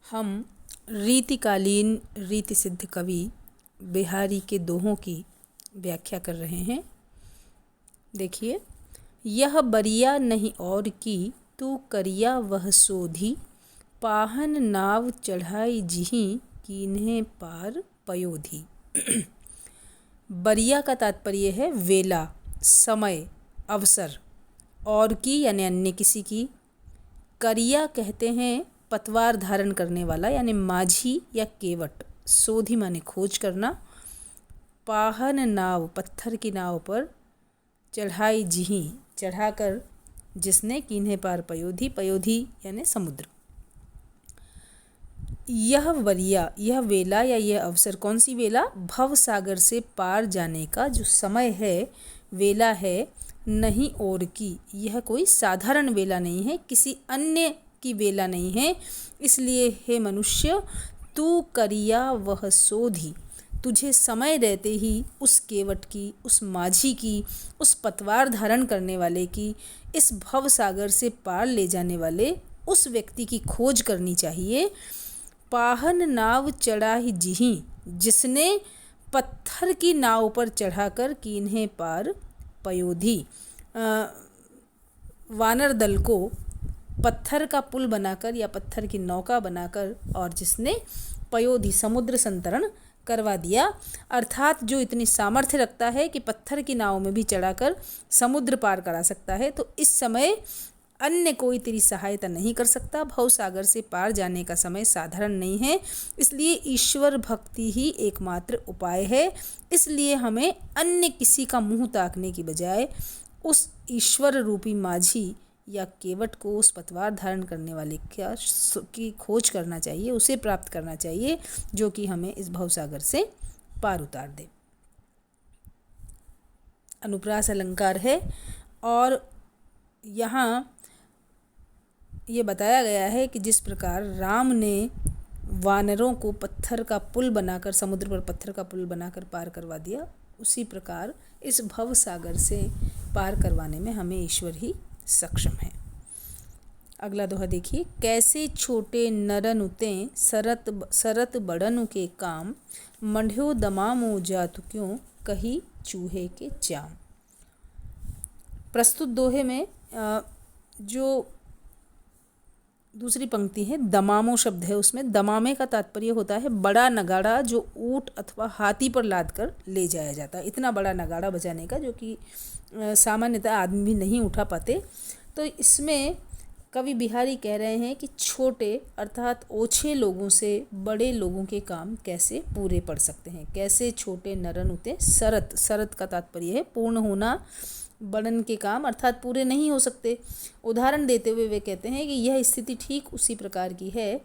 हम रीतिकालीन रीति सिद्ध कवि बिहारी के दोहों की व्याख्या कर रहे हैं। देखिए, यह बरिया नहीं और की तू करिया वह सोधी, पाहन नाव चढ़ाई जिही कीन्हे पार पयोधी। बरिया का तात्पर्य है वेला, समय, अवसर। और की यानी अन्य किसी की। करिया कहते हैं पतवार धारण करने वाला यानी माझी या केवट। सोधी माने खोज करना। पाहन नाव पत्थर की नाव पर। चढ़ाई जिही चढ़ाकर जिसने कीन्हे पार पयोधी, पयोधी यानी समुद्र। यह वरिया, यह वेला या यह अवसर, कौन सी वेला? भव सागर से पार जाने का जो समय है, वेला है। नहीं और की, यह कोई साधारण वेला नहीं है, किसी अन्य की वेला नहीं है। इसलिए हे मनुष्य, तू करिया वह सोधी, तुझे समय रहते ही उस केवट की, उस माझी की, उस पतवार धारण करने वाले की, इस भव सागर से पार ले जाने वाले उस व्यक्ति की खोज करनी चाहिए। पाहन नाव चढ़ाई जिही, जिसने पत्थर की नाव पर चढ़ाकर कीन्हे पार पयोधी। वानर दल को पत्थर का पुल बनाकर या पत्थर की नौका बनाकर और जिसने पयोधी समुद्र संतरण करवा दिया, अर्थात जो इतनी सामर्थ्य रखता है कि पत्थर की नाव में भी चढ़ाकर समुद्र पार करा सकता है, तो इस समय अन्य कोई तेरी सहायता नहीं कर सकता। भव सागर से पार जाने का समय साधारण नहीं है, इसलिए ईश्वर भक्ति ही एकमात्र उपाय है। इसलिए हमें अन्य किसी का मुंह ताकने की बजाय उस ईश्वर रूपी माझी या केवट को, उस पतवार धारण करने वाले की खोज करना चाहिए, उसे प्राप्त करना चाहिए, जो कि हमें इस भवसागर से पार उतार दे। अनुप्रास अलंकार है और यहाँ ये बताया गया है कि जिस प्रकार राम ने वानरों को पत्थर का पुल बनाकर, समुद्र पर पत्थर का पुल बनाकर पार करवा दिया, उसी प्रकार इस भव सागर से पार करवाने में हमें ईश्वर ही सक्षम है। अगला दोहा देखिए। कैसे छोटे नरन उते सरत बड़नु के काम, मंढ्यो दमामो जातु क्यों कही चूहे के चाम। प्रस्तुत दोहे में जो दूसरी पंक्ति है, दमामो शब्द है, उसमें दमामे का तात्पर्य होता है बड़ा नगाड़ा जो ऊंट अथवा हाथी पर लाद कर ले जाया जाता है। इतना बड़ा नगाड़ा बजाने का जो कि सामान्यतः आदमी भी नहीं उठा पाते। तो इसमें कवि बिहारी कह रहे हैं कि छोटे अर्थात ओछे लोगों से बड़े लोगों के काम कैसे पूरे पड़ सकते हैं। कैसे छोटे नरन उते सरत, सरत का तात्पर्य है पूर्ण होना, बड़न के काम अर्थात पूरे नहीं हो सकते। उदाहरण देते हुए वे कहते हैं कि यह स्थिति ठीक उसी प्रकार की है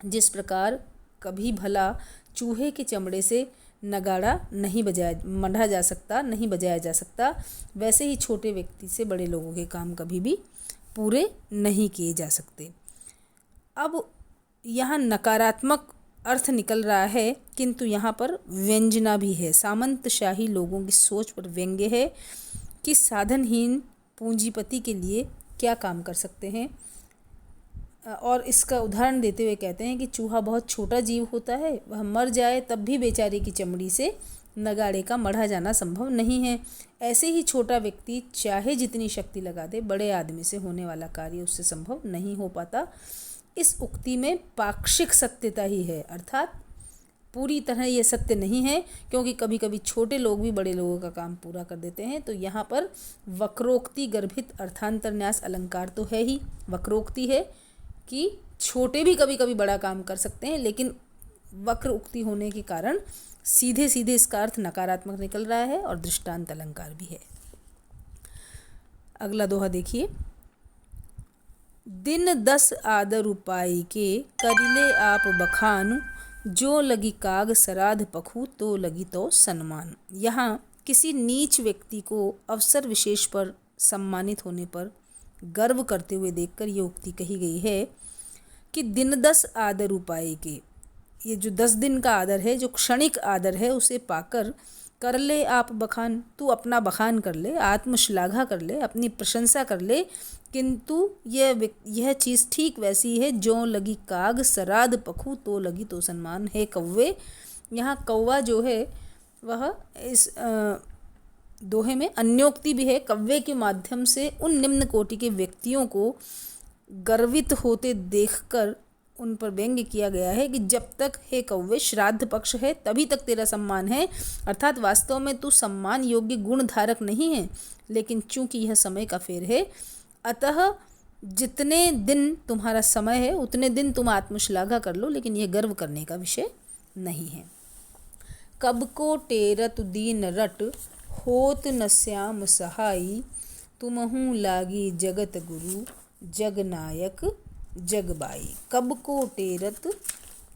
जिस प्रकार कभी भला चूहे के चमड़े से नगाड़ा नहीं मंढा जा सकता, नहीं बजाया जा सकता, वैसे ही छोटे व्यक्ति से बड़े लोगों के काम कभी भी पूरे नहीं किए जा सकते। अब यहाँ नकारात्मक अर्थ निकल रहा है, किंतु यहाँ पर व्यंजना भी है। सामंतशाही लोगों की सोच पर व्यंग्य है कि साधनहीन पूंजीपति के लिए क्या काम कर सकते हैं। और इसका उदाहरण देते हुए कहते हैं कि चूहा बहुत छोटा जीव होता है, वह मर जाए तब भी बेचारे की चमड़ी से नगाड़े का मढ़ा जाना संभव नहीं है। ऐसे ही छोटा व्यक्ति चाहे जितनी शक्ति लगा दे, बड़े आदमी से होने वाला कार्य उससे संभव नहीं हो पाता। इस उक्ति में पाक्षिक सत्यता ही है, अर्थात पूरी तरह ये सत्य नहीं है, क्योंकि कभी कभी छोटे लोग भी बड़े लोगों का काम पूरा कर देते हैं। तो यहाँ पर वक्रोक्ति गर्भित अर्थांतरन्यास अलंकार तो है ही। वक्रोक्ति है कि छोटे भी कभी कभी बड़ा काम कर सकते हैं, लेकिन वक्र उक्ति होने के कारण सीधे सीधे इसका अर्थ नकारात्मक निकल रहा है और दृष्टांत अलंकार भी है। अगला दोहा देखिए। दिन 10 आदर उपाय के करिले आप बखानु, जो लगी काग सराध पखू तो लगी तो सम्मान। यहाँ किसी नीच व्यक्ति को अवसर विशेष पर सम्मानित होने पर गर्व करते हुए देखकर ये उक्ति कही गई है कि दिन 10 आदर उपाय के, ये जो 10 दिन का आदर है, जो क्षणिक आदर है, उसे पाकर कर ले आप बखान, तू अपना बखान कर ले, आत्मश्लाघा कर ले, अपनी प्रशंसा कर ले, किंतु यह चीज़ ठीक वैसी है जो लगी काग सराद पखू तो लगी तो सन्मान है कौवे। यहाँ कौवा जो है वह इस दोहे में अन्योक्ति भी है। कव्वे के माध्यम से उन निम्न कोटि के व्यक्तियों को गर्वित होते देखकर उन पर व्यंग्य किया गया है कि जब तक हे कौवे श्राद्ध पक्ष है तभी तक तेरा सम्मान है, अर्थात वास्तव में तू सम्मान योग्य गुण धारक नहीं है, लेकिन चूंकि यह समय का फेर है, अतः जितने दिन तुम्हारा समय है उतने दिन तुम आत्मश्लाघा कर लो, लेकिन यह गर्व करने का विषय नहीं है। कब को टेरत दीन रट होत न श्याम सहाई, तुमहु लागी जगत गुरु जग नायक जगबाई। कब को टेरत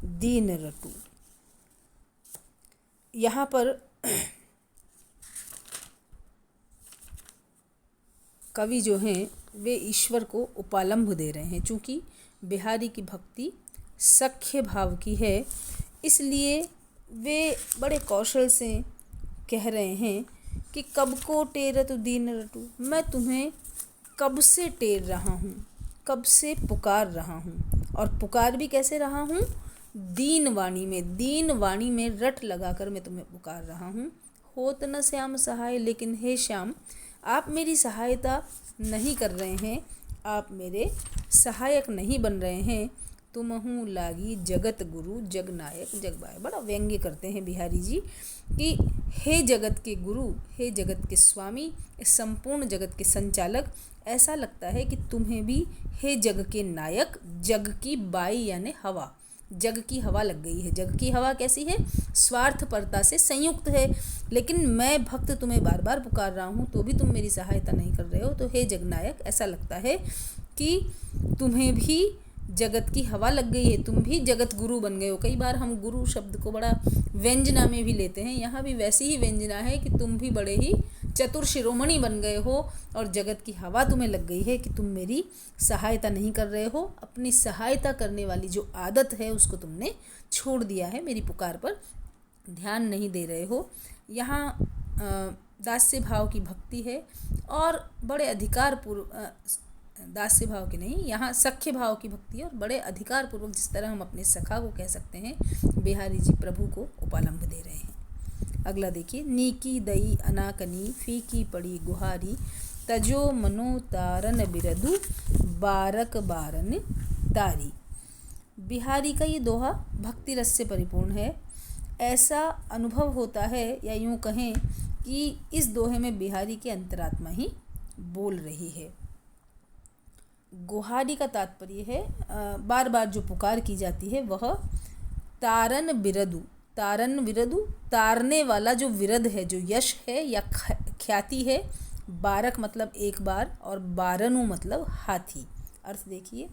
दीन रटू, यहाँ पर कवि जो हैं वे ईश्वर को उपालंभ दे रहे हैं। चूँकि बिहारी की भक्ति सख्य भाव की है, इसलिए वे बड़े कौशल से कह रहे हैं कि कब को टेरत दीन रटू, मैं तुम्हें कब से टेर रहा हूँ, कब से पुकार रहा हूँ, और पुकार भी कैसे रहा हूँ, दीन वाणी में रट लगाकर मैं तुम्हें पुकार रहा हूँ। होत न श्याम सहाय, लेकिन हे श्याम आप मेरी सहायता नहीं कर रहे हैं, आप मेरे सहायक नहीं बन रहे हैं। तुमहु लागी जगत गुरु जग नायक जगबाय। बड़ा व्यंग्य करते हैं बिहारी जी कि हे जगत के गुरु, हे जगत के स्वामी, इस संपूर्ण जगत के संचालक, ऐसा लगता है कि तुम्हें भी हे जग के नायक, जग की बाई यानी हवा, जग की हवा लग गई है। जग की हवा कैसी है, स्वार्थपरता से संयुक्त है, लेकिन मैं भक्त तुम्हें बार बार पुकार रहा हूँ तो भी तुम मेरी सहायता नहीं कर रहे हो। तो हे जगनायक, ऐसा लगता है कि तुम्हें भी जगत की हवा लग गई है, तुम भी जगत गुरु बन गए हो। कई बार हम गुरु शब्द को बड़ा व्यंजना में भी लेते हैं, यहाँ भी वैसी ही व्यंजना है कि तुम भी बड़े ही चतुर शिरोमणि बन गए हो और जगत की हवा तुम्हें लग गई है कि तुम मेरी सहायता नहीं कर रहे हो। अपनी सहायता करने वाली जो आदत है उसको तुमने छोड़ दिया है, मेरी पुकार पर ध्यान नहीं दे रहे हो। यहाँ दास्य भाव की भक्ति है और बड़े दास्य भाव की नहीं, यहाँ सख्य भाव की भक्ति है और बड़े अधिकार पूर्वक, जिस तरह हम अपने सखा को कह सकते हैं, बिहारी जी प्रभु को उपालंभ दे रहे हैं। अगला देखिए, नीकी दई अनाकनी फीकी पड़ी गुहारी, तजो मनो तारन बिरदु बारक बारन तारी। बिहारी का ये दोहा भक्ति रस से परिपूर्ण है। ऐसा अनुभव होता है, या यूँ कहें कि इस दोहे में बिहारी की अंतरात्मा ही बोल रही है। गुहारी का तात्पर्य है बार बार जो पुकार की जाती है वह तारन बिरदु, तारन विरदु, तारने वाला जो विरद है, जो यश है या ख्याति है। बारक मतलब एक बार और बारनु मतलब हाथी। अर्थ देखिए,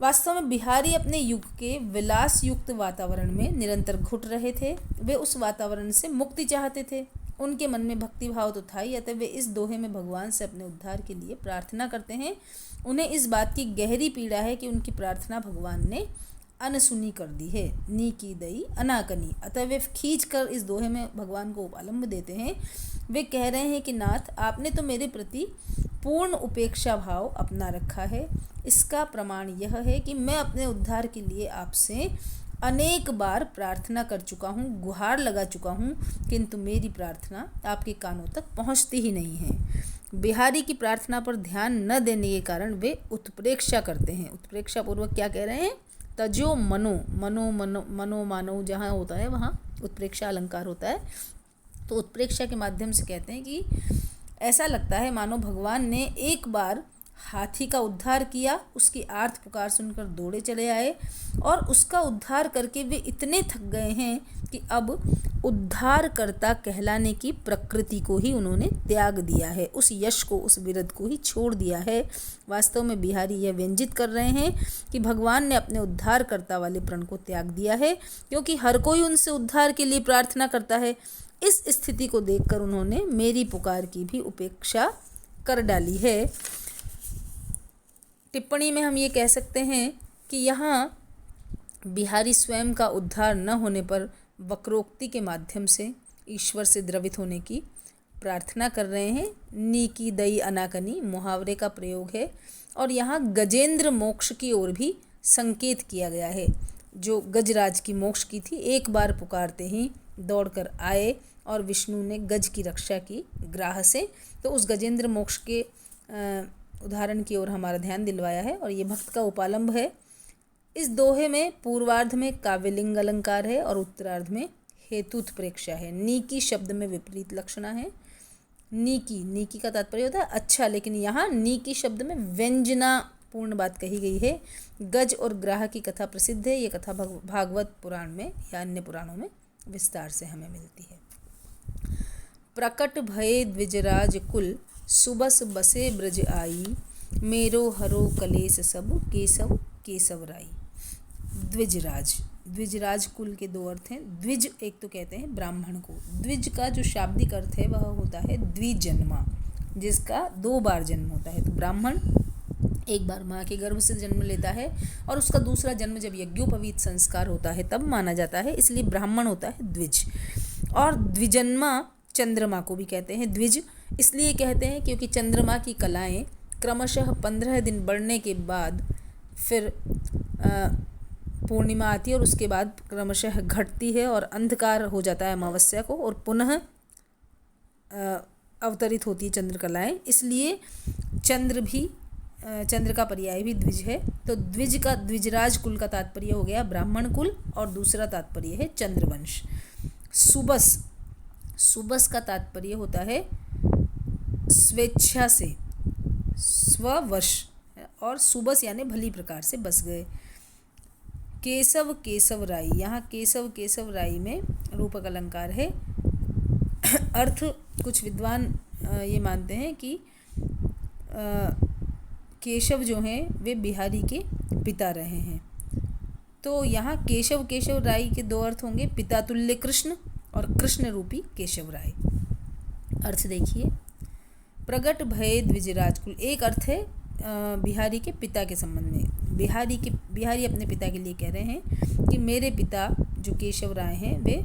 वास्तव में बिहारी अपने युग के विलास युक्त वातावरण में निरंतर घुट रहे थे। वे उस वातावरण से मुक्ति चाहते थे। उनके मन में भक्ति भाव तो था ही, अतः वे इस दोहे में भगवान से अपने उद्धार के लिए प्रार्थना करते हैं। उन्हें इस बात की गहरी पीड़ा है कि उनकी प्रार्थना भगवान ने अनसुनी कर दी है। नी की दई अनाकनी, अतः वे खींच कर इस दोहे में भगवान को उपालंब देते हैं। वे कह रहे हैं कि नाथ, आपने तो मेरे प्रति पूर्ण उपेक्षा भाव अपना रखा है। इसका प्रमाण यह है कि मैं अपने उद्धार के लिए आपसे अनेक बार प्रार्थना कर चुका हूँ, गुहार लगा चुका हूँ, किंतु मेरी प्रार्थना आपके कानों तक पहुँचती ही नहीं है। बिहारी की प्रार्थना पर ध्यान न देने के कारण वे उत्प्रेक्षा करते हैं। उत्प्रेक्षा पूर्वक क्या कह रहे हैं, तजो मनो, मनो मनो मनो मानो जहाँ होता है वहाँ उत्प्रेक्षा अलंकार होता है। तो उत्प्रेक्षा के माध्यम से कहते हैं कि ऐसा लगता है मानो भगवान ने एक बार हाथी का उद्धार किया, उसकी आर्त पुकार सुनकर दौड़े चले आए और उसका उद्धार करके वे इतने थक गए हैं कि अब उद्धारकर्ता कहलाने की प्रकृति को ही उन्होंने त्याग दिया है, उस यश को, उस विरद को ही छोड़ दिया है। वास्तव में बिहारी यह व्यंजित कर रहे हैं कि भगवान ने अपने उद्धारकर्ता वाले प्रण को त्याग दिया है, क्योंकि हर कोई उनसे उद्धार के लिए प्रार्थना करता है। इस स्थिति को देखकर उन्होंने मेरी पुकार की भी उपेक्षा कर डाली है। टिप्पणी में हम ये कह सकते हैं कि यहाँ बिहारी स्वयं का उद्धार न होने पर वक्रोक्ति के माध्यम से ईश्वर से द्रवित होने की प्रार्थना कर रहे हैं। नी की दई अनाकनी मुहावरे का प्रयोग है और यहाँ गजेंद्र मोक्ष की ओर भी संकेत किया गया है। जो गजराज की मोक्ष की थी, एक बार पुकारते ही दौड़कर आए और विष्णु ने गज की रक्षा की ग्राह से। तो उस गजेंद्र मोक्ष के उदाहरण की ओर हमारा ध्यान दिलवाया है और ये भक्त का उपालंब है। इस दोहे में पूर्वार्ध में काव्यलिंग अलंकार है और उत्तरार्ध में हेतुत्प्रेक्षा है। नीकी शब्द में विपरीत लक्षणा है। नीकी का तात्पर्य होता है अच्छा, लेकिन यहाँ नीकी शब्द में व्यंजना पूर्ण बात कही गई है। गज और ग्राह की कथा प्रसिद्ध है। ये कथा भागवत पुराण में या अन्य पुराणों में विस्तार से हमें मिलती है। प्रकट भये द्विजराज कुल सुबस बसे ब्रज आई, मेरो हरो कलेस सब केशव केशव राई। द्विजराज कुल के दो अर्थ हैं। द्विज एक तो कहते हैं ब्राह्मण को। द्विज का जो शाब्दिक अर्थ है वह होता है द्विजन्मा, जिसका 2 बार जन्म होता है। तो ब्राह्मण एक बार माँ के गर्भ से जन्म लेता है और उसका दूसरा जन्म जब यज्ञोपवीत संस्कार होता है तब माना जाता है, इसलिए ब्राह्मण होता है द्विज। और द्विजन्मा चंद्रमा को भी कहते हैं द्विज, इसलिए कहते हैं क्योंकि चंद्रमा की कलाएं क्रमशः 15 दिन बढ़ने के बाद फिर पूर्णिमा आती है और उसके बाद क्रमशः घटती है और अंधकार हो जाता है अमावस्या को और पुनः अवतरित होती है चंद्रकलाएं। इसलिए चंद्र का पर्याय भी द्विज है। तो द्विजराज कुल का तात्पर्य हो गया ब्राह्मण कुल और दूसरा तात्पर्य है चंद्रवंश। सुबस का तात्पर्य होता है स्वेच्छा से, स्ववश, और सुबस यानी भली प्रकार से बस गए। केशव राई, यहाँ केशव राई में रूपक अलंकार है। अर्थ कुछ विद्वान ये मानते हैं कि केशव जो हैं वे बिहारी के पिता रहे हैं। तो यहाँ केशव राय के 2 अर्थ होंगे, पिता तुल्य कृष्ण और कृष्ण रूपी केशव राय। अर्थ देखिए, प्रगट भय द्विजराज कुल, एक अर्थ है बिहारी के पिता के संबंध में। बिहारी अपने पिता के लिए कह रहे हैं कि मेरे पिता जो केशव राय हैं वे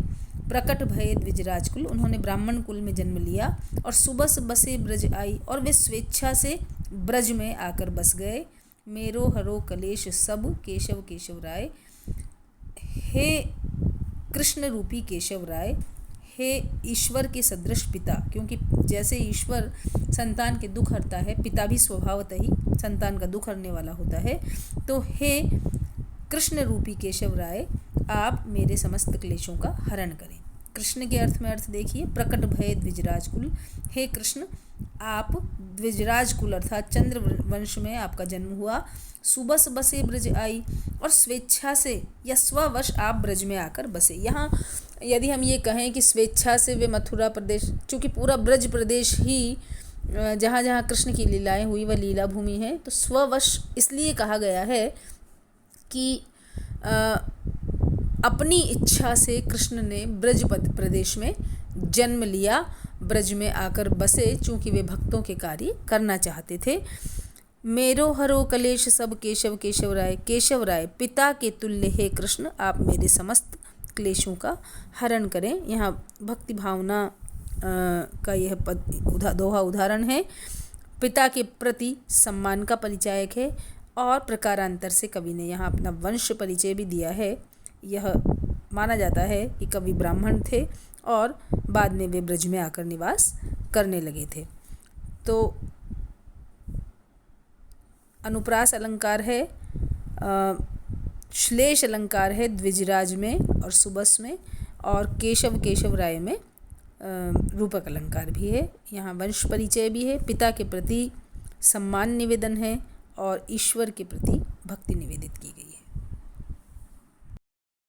प्रकट भय द्विजराज कुल, उन्होंने ब्राह्मण कुल में जन्म लिया और सुबस बसे ब्रज आई, और वे स्वेच्छा से ब्रज में आकर बस गए। मेरो हरो कलेश सब केशव राय, हे कृष्ण रूपी केशव राय, हे ईश्वर के सदृश पिता, क्योंकि जैसे ईश्वर संतान के दुख हरता है, पिता भी स्वभावतः ही संतान का दुख हरने वाला होता है। तो हे कृष्ण रूपी केशव राय, आप मेरे समस्त क्लेशों का हरण करें। कृष्ण के अर्थ में अर्थ देखिए, प्रकट भय द्विजराज कुल, हे कृष्ण आप द्विजराज कुल अर्थात चंद्र वंश में आपका जन्म हुआ। सुबस बसे ब्रज आई, और स्वेच्छा से या स्ववश आप ब्रज में आकर बसे। यहाँ यदि हम ये कहें कि स्वेच्छा से वे मथुरा प्रदेश, चूँकि पूरा ब्रज प्रदेश ही जहाँ जहाँ कृष्ण की लीलाएं हुई वह लीला भूमि है, तो स्ववश इसलिए कहा गया है कि अपनी इच्छा से कृष्ण ने ब्रज प्रदेश में जन्म लिया, ब्रज में आकर बसे, चूँकि वे भक्तों के कार्य करना चाहते थे। मेरो हरो कलेश सब केशव राय, पिता के तुल्य हे कृष्ण, आप मेरे समस्त क्लेशों का हरण करें। यहाँ भक्ति भावना का यह दोहा उदाहरण है। पिता के प्रति सम्मान का परिचायक है और प्रकारांतर से कवि ने यहाँ अपना वंश परिचय भी दिया है। यह माना जाता है कि कवि ब्राह्मण थे और बाद में वे ब्रज में आकर निवास करने लगे थे। तो अनुप्रास अलंकार है, श्लेष अलंकार है द्विजराज में और सुबस में, और केशव राय में रूपक अलंकार भी है। यहाँ वंश परिचय भी है, पिता के प्रति सम्मान निवेदन है और ईश्वर के प्रति भक्ति निवेदित की गई है।